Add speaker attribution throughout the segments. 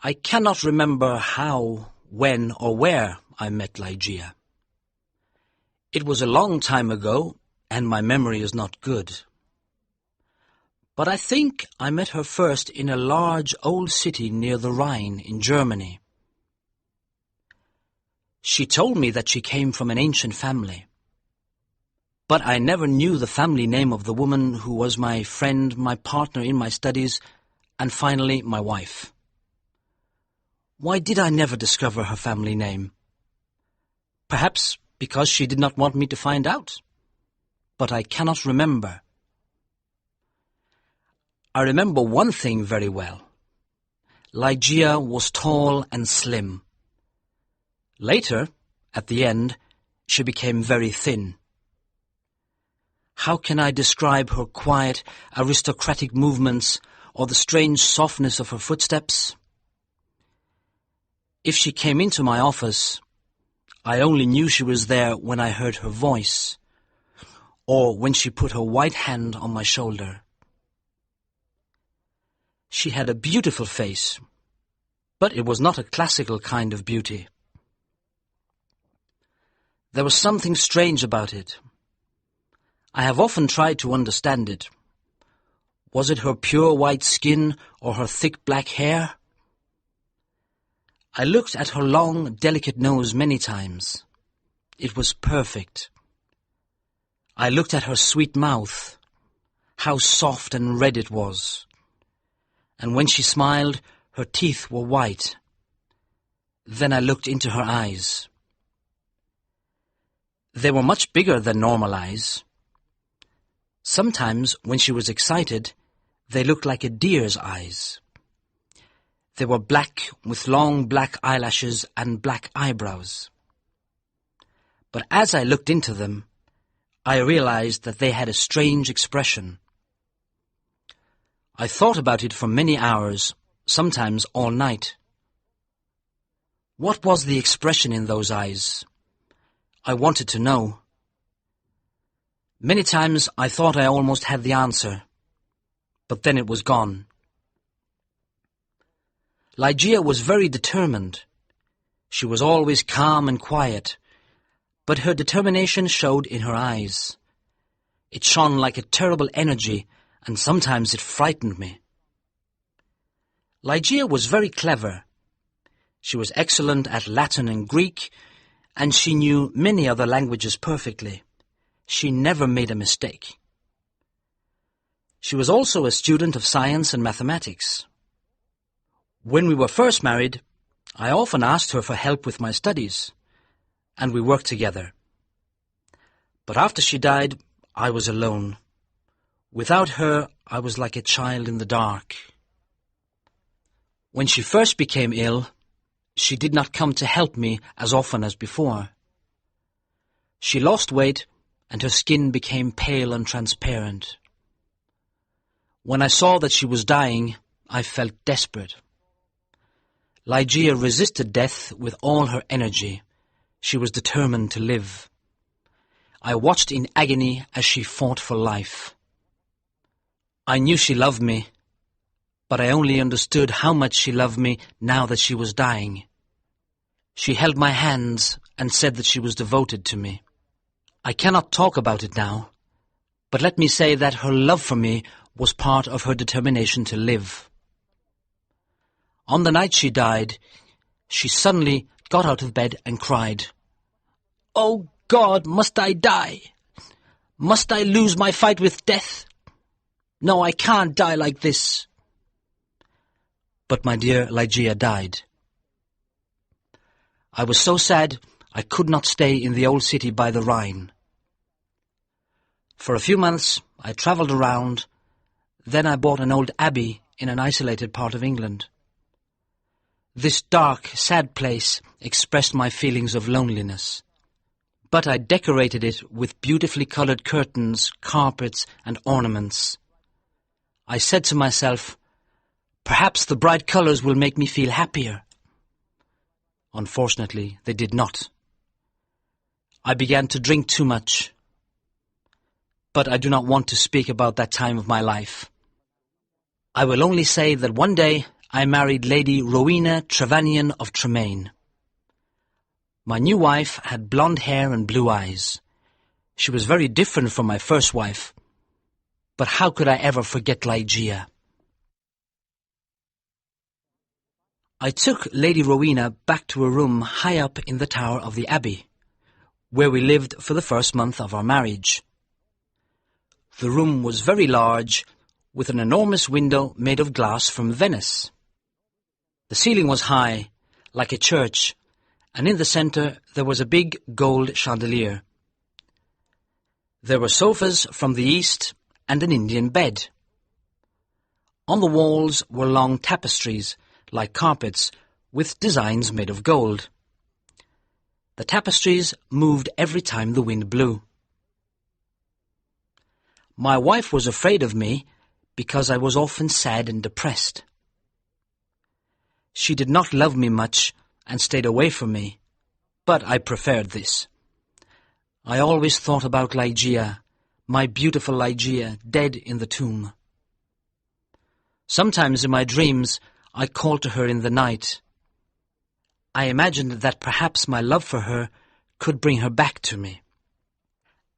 Speaker 1: I cannot remember how, when, or where I met Ligeia. It was a long time ago, and my memory is not good. But I think I met her first in a large old city near the Rhine in Germany. She told me that she came from an ancient family. But I never knew the family name of the woman who was my friend, my partner in my studies, and finally my wife. Why did I never discover her family name? Perhaps because she did not want me to find out. But I cannot remember. I remember one thing very well. Ligeia was tall and slim. Later, at the end, she became very thin. How can I describe her quiet, aristocratic movements or the strange softness of her footsteps? If she came into my office, I only knew she was there when I heard her voice, or when she put her white hand on my shoulder. She had a beautiful face, but it was not a classical kind of beauty. There was something strange about it. I have often tried to understand it. Was it her pure white skin or her thick black hair? I looked at her long, delicate nose many times. It was perfect. I looked at her sweet mouth. How soft and red it was. And when she smiled, her teeth were white. Then I looked into her eyes. They were much bigger than normal eyes. Sometimes, when she was excited, they looked like a deer's eyes. They were black with long black eyelashes and black eyebrows. But as I looked into them, I realized that they had a strange expression. I thought about it for many hours, sometimes all night. What was the expression in those eyes? I wanted to know. Many times I thought I almost had the answer, but then it was gone. Ligeia was very determined. She was always calm and quiet, but her determination showed in her eyes. It shone like a terrible energy, and sometimes it frightened me. Ligeia was very clever. She was excellent at Latin and Greek, and she knew many other languages perfectly. She never made a mistake. She was also a student of science and mathematics. When we were first married, I often asked her for help with my studies, and we worked together. But after she died, I was alone. Without her, I was like a child in the dark. When she first became ill, she did not come to help me as often as before. She lost weight, and her skin became pale and transparent. When I saw that she was dying, I felt desperate. Ligeia resisted death with all her energy. She was determined to live. I watched in agony as she fought for life. I knew she loved me, but I only understood how much she loved me now that she was dying. She held my hands and said that she was devoted to me. I cannot talk about it now, but let me say that her love for me was part of her determination to live. On the night she died, she suddenly got out of bed and cried, "Oh God, must I die? Must I lose my fight with death? No, I can't die like this." But my dear Ligeia died. I was so sad I could not stay in the old city by the Rhine. For a few months I travelled around, then I bought an old abbey in an isolated part of England. This dark, sad place expressed my feelings of loneliness. But I decorated it with beautifully colored curtains, carpets, and ornaments. I said to myself, perhaps the bright colors will make me feel happier. Unfortunately, they did not. I began to drink too much. But I do not want to speak about that time of my life. I will only say that one day I married Lady Rowena Trevanion of Tremaine. My new wife had blonde hair and blue eyes. She was very different from my first wife, but how could I ever forget Ligeia? I took Lady Rowena back to a room high up in the tower of the Abbey, where we lived for the first month of our marriage. The room was very large, with an enormous window made of glass from Venice. The ceiling was high, like a church, and in the centre there was a big gold chandelier. There were sofas from the east and an Indian bed. On the walls were long tapestries, like carpets, with designs made of gold. The tapestries moved every time the wind blew. My wife was afraid of me because I was often sad and depressed. She did not love me much and stayed away from me, but I preferred this. I always thought about Ligeia, my beautiful Ligeia, dead in the tomb. Sometimes in my dreams I called to her in the night. I imagined that perhaps my love for her could bring her back to me.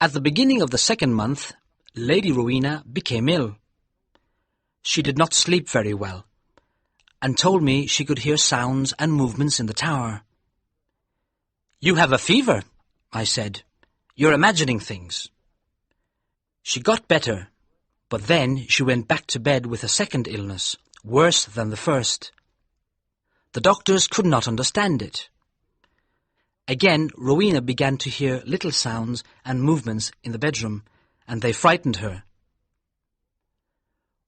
Speaker 1: At the beginning of the second month, Lady Rowena became ill. She did not sleep very well, and told me she could hear sounds and movements in the tower. "You have a fever," I said. "You're imagining things." She got better, but then she went back to bed with a second illness, worse than the first. The doctors could not understand it. Again, Rowena began to hear little sounds and movements in the bedroom, and they frightened her.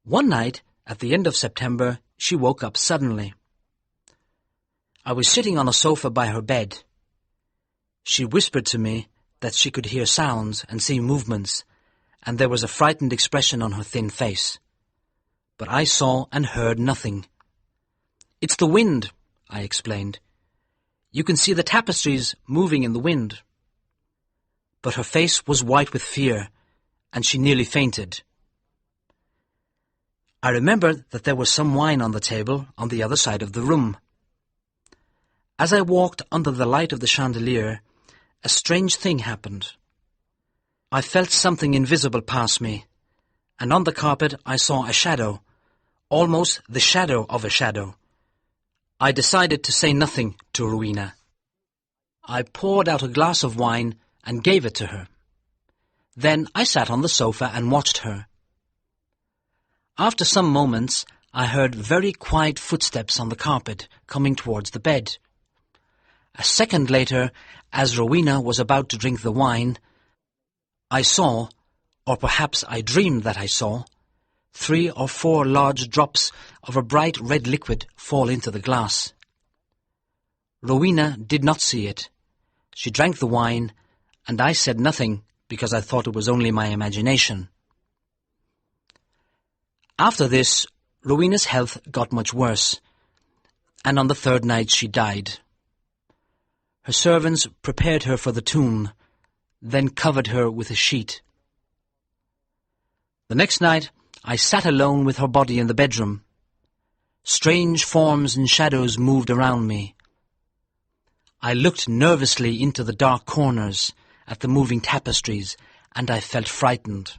Speaker 1: One night, at the end of September, she woke up suddenly. I was sitting on a sofa by her bed. She whispered to me that she could hear sounds and see movements, and there was a frightened expression on her thin face. But I saw and heard nothing. "It's the wind," I explained. "You can see the tapestries moving in the wind." But her face was white with fear, and she nearly fainted. I remembered that there was some wine on the table on the other side of the room. As I walked under the light of the chandelier, a strange thing happened. I felt something invisible pass me, and on the carpet I saw a shadow, almost the shadow of a shadow. I decided to say nothing to Rowena. I poured out a glass of wine and gave it to her. Then I sat on the sofa and watched her. After some moments, I heard very quiet footsteps on the carpet coming towards the bed. A second later, as Rowena was about to drink the wine, I saw, or perhaps I dreamed that I saw, 3 or 4 large drops of a bright red liquid fall into the glass. Rowena did not see it. She drank the wine, and I said nothing because I thought it was only my imagination. After this, Rowena's health got much worse, and on the third night she died. Her servants prepared her for the tomb, then covered her with a sheet. The next night I sat alone with her body in the bedroom. Strange forms and shadows moved around me. I looked nervously into the dark corners at the moving tapestries, and I felt frightened.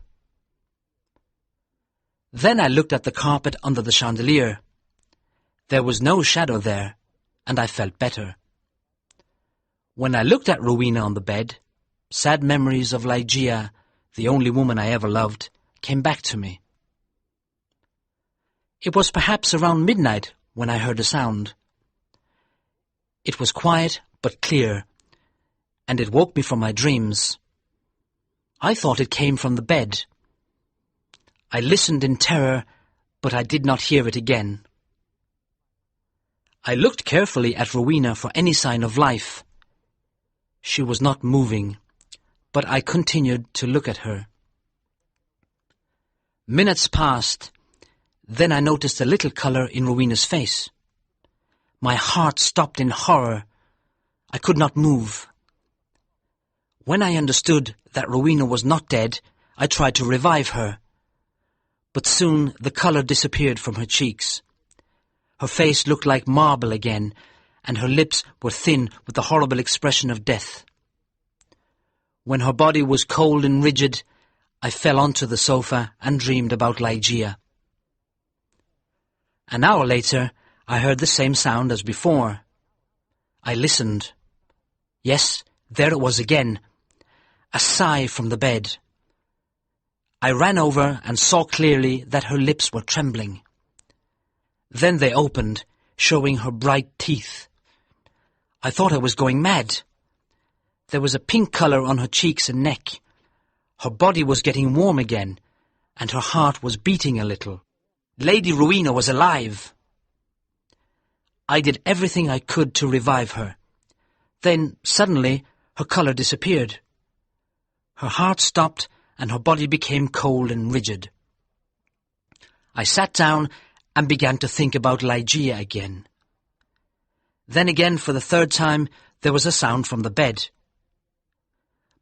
Speaker 1: Then I looked at the carpet under the chandelier. There was no shadow there, and I felt better. When I looked at Rowena on the bed, sad memories of Ligeia, the only woman I ever loved, came back to me. It was perhaps around midnight when I heard a sound. It was quiet but clear, and it woke me from my dreams. I thought it came from the bed. I listened in terror, but I did not hear it again. I looked carefully at Rowena for any sign of life. She was not moving, but I continued to look at her. Minutes passed. Then I noticed a little colour in Rowena's face. My heart stopped in horror. I could not move. When I understood that Rowena was not dead, I tried to revive her. But soon the colour disappeared from her cheeks. Her face looked like marble again, and her lips were thin with the horrible expression of death. When her body was cold and rigid, I fell onto the sofa and dreamed about Ligeia. An hour later, I heard the same sound as before. I listened. Yes, there it was again, a sigh from the bed. I ran over and saw clearly that her lips were trembling. Then they opened, showing her bright teeth. I thought I was going mad. There was a pink colour on her cheeks and neck. Her body was getting warm again, and her heart was beating a little. Lady Rowena was alive. I did everything I could to revive her. Then, suddenly, her colour disappeared. Her heart stopped, and her body became cold and rigid. I sat down and began to think about Ligeia again. Then again, for the third time, there was a sound from the bed.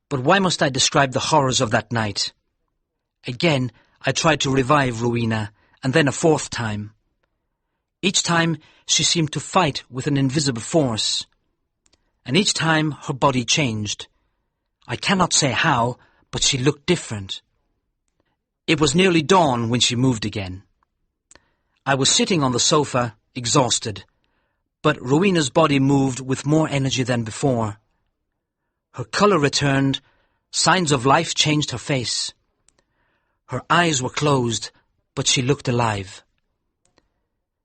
Speaker 1: But why must I describe the horrors of that night? Again, I tried to revive Rowena, and then a fourth time. Each time, she seemed to fight with an invisible force. And each time, her body changed. I cannot say how, but she looked different. It was nearly dawn when she moved again. I was sitting on the sofa, exhausted, but Rowena's body moved with more energy than before. Her colour returned, signs of life changed her face. Her eyes were closed, but she looked alive.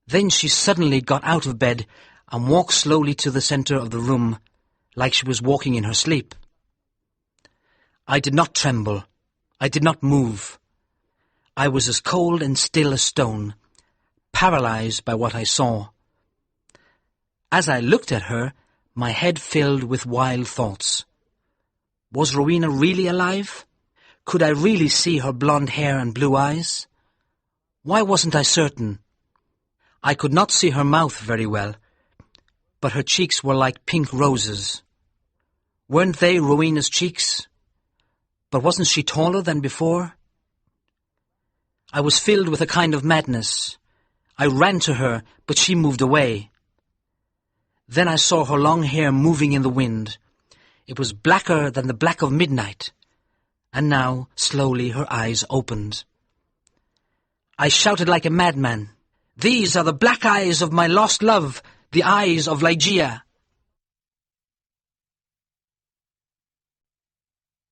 Speaker 1: Then she suddenly got out of bed and walked slowly to the centre of the room, like she was walking in her sleep. I did not tremble. I did not move. I was as cold and still as stone, paralyzed by what I saw. As I looked at her, my head filled with wild thoughts. Was Rowena really alive? Could I really see her blonde hair and blue eyes? Why wasn't I certain? I could not see her mouth very well, but her cheeks were like pink roses. Weren't they Rowena's cheeks? But wasn't she taller than before? I was filled with a kind of madness. I ran to her, but she moved away. Then I saw her long hair moving in the wind. It was blacker than the black of midnight. And now, slowly, her eyes opened. I shouted like a madman, "These are the black eyes of my lost love, the eyes of Ligeia."